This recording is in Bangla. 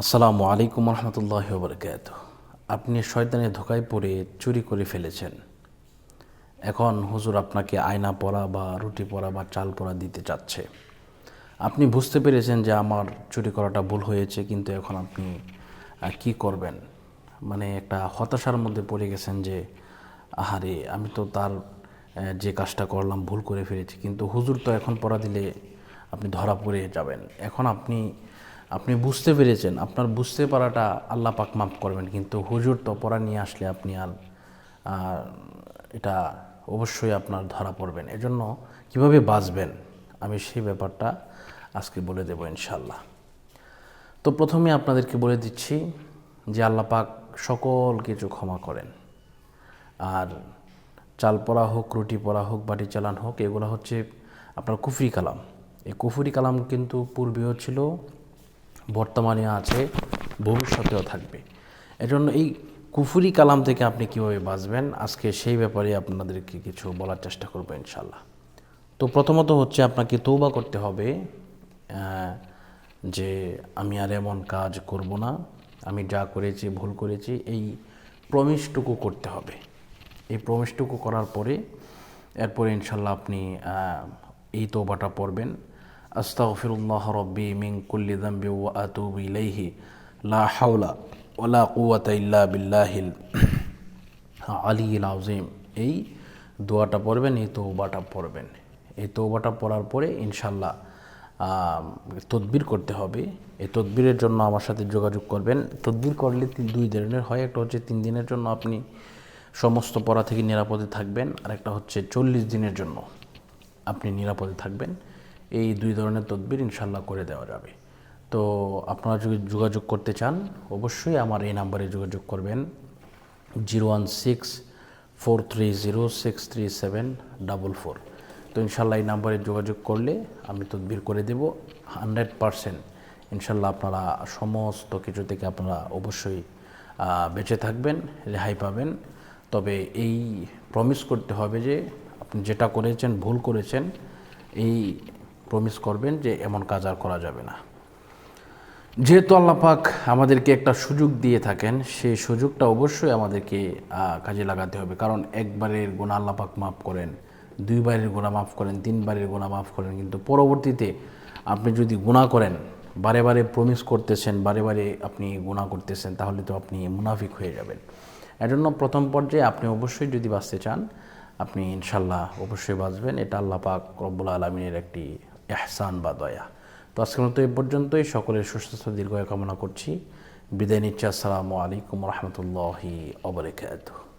আসসালামু আলাইকুম রহমতুল্লাহি ওয়া বারাকাতুহু। আপনি শয়তানের ধোকায় পড়ে চুরি করে ফেলেছেন। এখন হুজুর আপনাকে আয়না পরা বা রুটি পরা বা চাল পরা দিতে চাচ্ছে। আপনি বুঝতে পেরেছেন যে আমার চুরি করাটা ভুল হয়েছে, কিন্তু এখন আপনি কি করবেন? মানে একটা হতাশার মধ্যে পড়ে গেছেন যে আহারে, আমি তো তার যে কাজটা করলাম ভুল করে ফেলেছি, কিন্তু হুজুর তো এখন পড়া দিলে আপনি ধরা পড়ে যাবেন। এখন আপনি আপনি বুঝতে পেরেছেন, আপনার বুঝতে পারাটা আল্লাহ পাক মাফ করবেন, কিন্তু হুজুর তো পড়া নিয়ে আসলে আপনি আর এটা অবশ্যই আপনার ধরা পড়বেন। এজন্য কিভাবে বাঁচবেন আমি সেই ব্যাপারটা আজকে বলে দেব ইনশাল্লাহ। তো প্রথমে আপনাদেরকে বলে দিচ্ছি যে আল্লাহ পাক সকল কিছু ক্ষমা করেন। আর চাল পরা হোক, রুটি পরা হোক, বাটি চালান হোক, এগুলো হচ্ছে আপনার কুফরি কালাম। এই কুফরি কালাম কিন্তু পূর্বেও ছিল, বর্তমানে আছে, ভবিষ্যতেও থাকবে। এজন্য এই কুফরি কালাম থেকে আপনি কীভাবে বাঁচবেন আজকে সেই ব্যাপারে আপনাদেরকে কিছু বলার চেষ্টা করবো ইনশাল্লাহ। তো প্রথমত হচ্ছে আপনাকে তৌবা করতে হবে যে আমি আর এমন কাজ করব না, আমি যা করেছি ভুল করেছি, এই প্রমিসটুকু করতে হবে। এই প্রমিসটুকু করার পরে এরপরে ইনশাল্লাহ আপনি এই তৌবাটা পড়বেন। আস্তাগফিরুল্লাহ রব্বি মিন কুল্লি যামবি ওয়া আতুবু ইলাইহি লা হাওলা ওয়ালা কুওয়াতা ইল্লা বিল্লাহিল আলিয়্যিল আযীম। এই দোয়াটা পড়বেন, এই তৌবাটা পড়বেন। এই তৌবাটা পড়ার পরে ইনশাল্লাহ তদবির করতে হবে। এই তদবিরের জন্য আমার সাথে যোগাযোগ করবেন। তদবির করলে দুই ধরনের হয়, একটা হচ্ছে 3 দিনের জন্য আপনি সমস্ত পড়া থেকে নিরাপদে থাকবেন, আর একটা হচ্ছে 40 দিনের জন্য আপনি নিরাপদে থাকবেন। এই 2 ধরনের তদবির ইনশাল্লাহ করে দেওয়া যাবে। তো আপনারা যদি যোগাযোগ করতে চান অবশ্যই আমার এই নাম্বারে যোগাযোগ করবেন 01643063744। তো ইনশাল্লাহ এই নাম্বারে যোগাযোগ করলে আমি তদবির করে দেব 100%। ইনশাল্লাহ আপনারা সমস্ত কিছু থেকে আপনারা অবশ্যই বেঁচে থাকবেন, রেহাই পাবেন। তবে এই প্রমিস করতে হবে যে আপনি যেটা করেছেন ভুল করেছেন, এই প্রমিস করবেন যে এমন কাজ আর করা যাবে না। যেহেতু আল্লাহ পাক আমাদেরকে একটা সুযোগ দিয়ে থাকেন, সেই সুযোগটা অবশ্যই আমাদেরকে কাজে লাগাতে হবে। কারণ একবারের গুনাহ আল্লাহ পাক মাফ করেন, 2 বারের গুনাহ মাফ করেন, 3 বারের গুনাহ মাফ করেন, কিন্তু পরবর্তীতে আপনি যদি গুনাহ করেন, বারে বারে প্রমিস করতেছেন, বারে বারে আপনি গুনাহ করতেছেন, তাহলে তো আপনি মুনাফিক হয়ে যাবেন। এজন্য প্রথম পর্যায়ে আপনি অবশ্যই যদি বাঁচতে চান, আপনি ইনশাল্লাহ অবশ্যই বাঁচবেন। এটা আল্লাহ পাক রব্বুল আলামিনের একটি ইহসান বা দয়া। তো আজকের মতো এই পর্যন্তই। সকলের সুস্বাস্থ্য দীর্ঘায়ু কামনা করছি। বিদায় নিচ্ছি। আসসালামু আলাইকুম রহমতুল্লাহি ওয়া বারাকাতুহু।